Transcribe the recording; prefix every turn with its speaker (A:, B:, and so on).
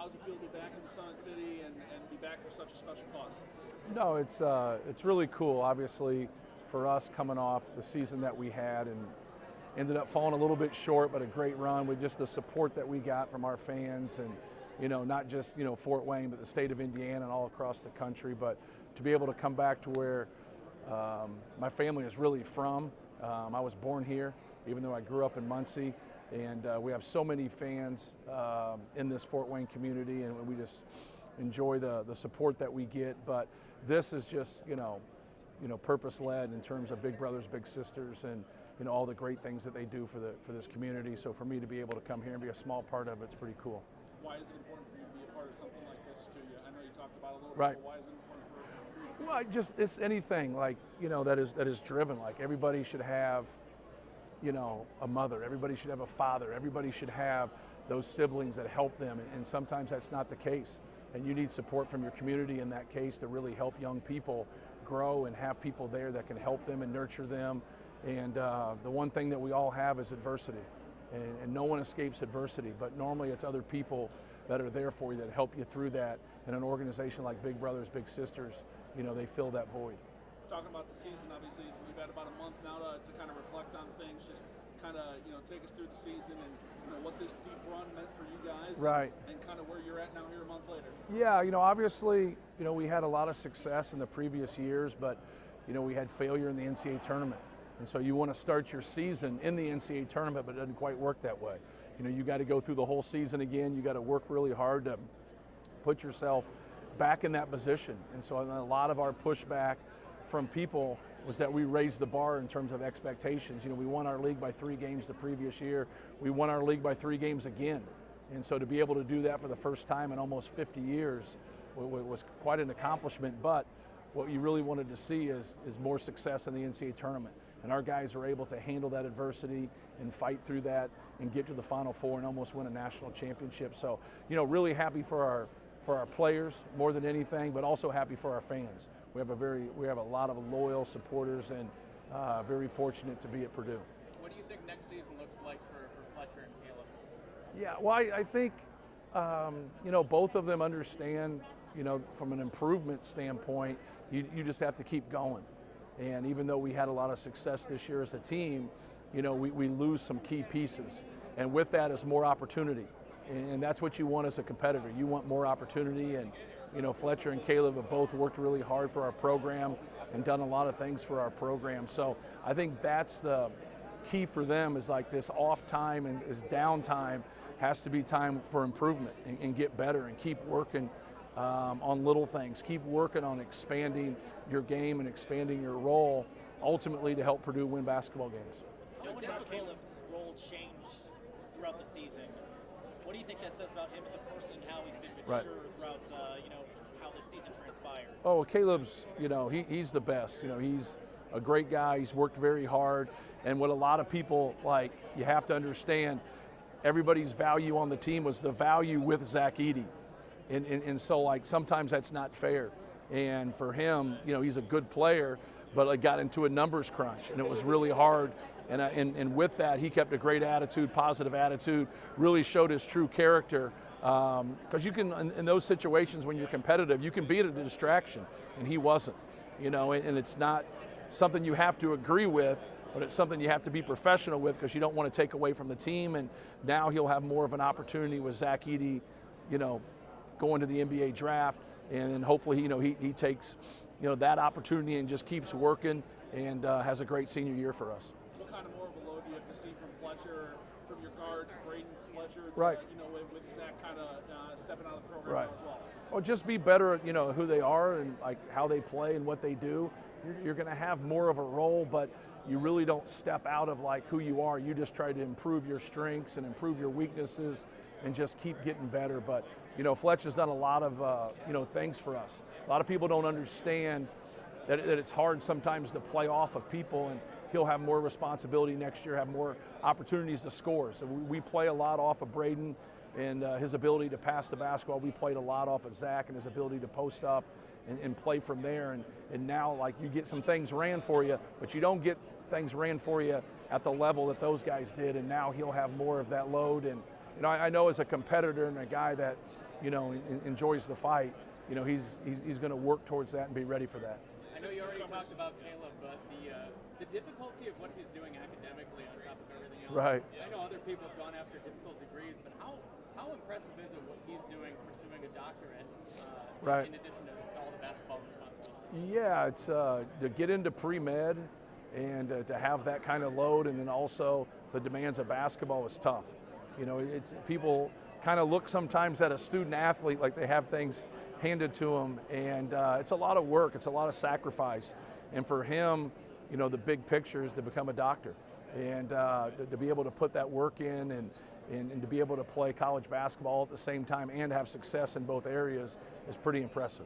A: How's it feel to be back in the Sun City and be back for such a special cause?
B: No, it's really cool. Obviously, for us coming off the season that we had and ended up falling a little bit short, but a great run with just the support that we got from our fans and, not just, Fort Wayne, but the state of Indiana and all across the country. But to be able to come back to where my family is really from. I was born here, even though I grew up in Muncie. And we have so many fans in this Fort Wayne community, and we just enjoy the support that we get. But this is just, purpose-led in terms of big brothers, big sisters, and all the great things that they do for this community. So for me to be able to come here and be a small part of it's pretty cool.
A: Why is it important for you to be a part of something like this to you? I know you talked about it a little
B: right.
A: bit, but why is it important for you?
B: Well, it's anything like, that is driven. Like everybody should have, a mother. Everybody should have a father. Everybody should have those siblings that help them. And sometimes that's not the case. And you need support from your community in that case to really help young people grow and have people there that can help them and nurture them. And the one thing that we all have is adversity. And no one escapes adversity, but normally it's other people that are there for you that help you through that. And an organization like Big Brothers, Big Sisters, they fill that void.
A: Talking about the season, obviously you've had about a month now to kind of reflect on things, just kind of take us through the season and what this deep run meant for you guys,
B: right?
A: And kind of where you're at now here a month later.
B: Yeah, obviously, we had a lot of success in the previous years, but we had failure in the NCAA tournament, and so you want to start your season in the NCAA tournament, but it doesn't quite work that way. You got to go through the whole season again. You got to work really hard to put yourself back in that position, and so a lot of our pushback from people was that we raised the bar in terms of expectations. We won our league by 3 games the previous year. We won our league by 3 games again. And so to be able to do that for the first time in almost 50 years was quite an accomplishment. But what you really wanted to see is more success in the NCAA tournament. And our guys were able to handle that adversity and fight through that and get to the Final Four and almost win a national championship. So, really happy for our players more than anything, but also happy for our fans. We have a lot of loyal supporters and very fortunate to be at Purdue.
C: What do you think next season looks like for Fletcher and Caleb?
B: Yeah, well, I think both of them understand. From an improvement standpoint, you just have to keep going. And even though we had a lot of success this year as a team, we lose some key pieces, and with that is more opportunity. And that's what you want as a competitor. You want more opportunity, and Fletcher and Caleb have both worked really hard for our program and done a lot of things for our program. So I think that's the key for them, is like this off time and this downtime has to be time for improvement and get better and keep working on little things. Keep working on expanding your game and expanding your role, ultimately to help Purdue win basketball games.
D: So Caleb's role changed throughout the season. What do you think that says about him as a person, how he's been mature throughout, how this season transpired?
B: Oh, Caleb's, he's the best. He's a great guy. He's worked very hard. And what a lot of people, you have to understand, everybody's value on the team was the value with Zach Edey. And so, sometimes that's not fair. And for him, he's a good player, but I got into a numbers crunch, and it was really hard. And with that, he kept a great attitude, positive attitude, really showed his true character. Because you can, in those situations when you're competitive, you can be at a distraction, and he wasn't. And it's not something you have to agree with, but it's something you have to be professional with, because you don't want to take away from the team. And now he'll have more of an opportunity with Zach Edey, going to the NBA draft, and then hopefully, he takes, that opportunity and just keeps working and has a great senior year for us.
A: What kind of more of a load do you have to see from Fletcher, from your guards, Braden, Fletcher,
B: right?
A: With Zach kind of stepping out of the program as well?
B: Well, just be better at who they are and how they play and what they do. You're going to have more of a role, but you really don't step out of who you are. You just try to improve your strengths and improve your weaknesses and just keep getting better. But Fletcher's done a lot of things for us. A lot of people don't understand that it's hard sometimes to play off of people, and he'll have more responsibility next year, have more opportunities to score. So we play a lot off of Braden and his ability to pass the basketball. We played a lot off of Zach and his ability to post up and play from there. And now, you get some things ran for you, but you don't get things ran for you at the level that those guys did. And now he'll have more of that load. And I know as a competitor and a guy that enjoys the fight, he's going to work towards that and be ready for that.
C: I know you already talked about Caleb, but the difficulty of what he's doing academically on top of everything else.
B: Right.
C: I know other people have gone after difficult degrees, but how impressive is it what he's doing, pursuing a doctorate,
B: right,
C: in addition to all the basketball responsibilities?
B: Yeah, it's to get into pre-med and to have that kind of load, and then also the demands of basketball is tough. It's people kind of look sometimes at a student athlete like they have things handed to them, and it's a lot of work, it's a lot of sacrifice. And for him, the big picture is to become a doctor, and to be able to put that work in and to be able to play college basketball at the same time and have success in both areas is pretty impressive.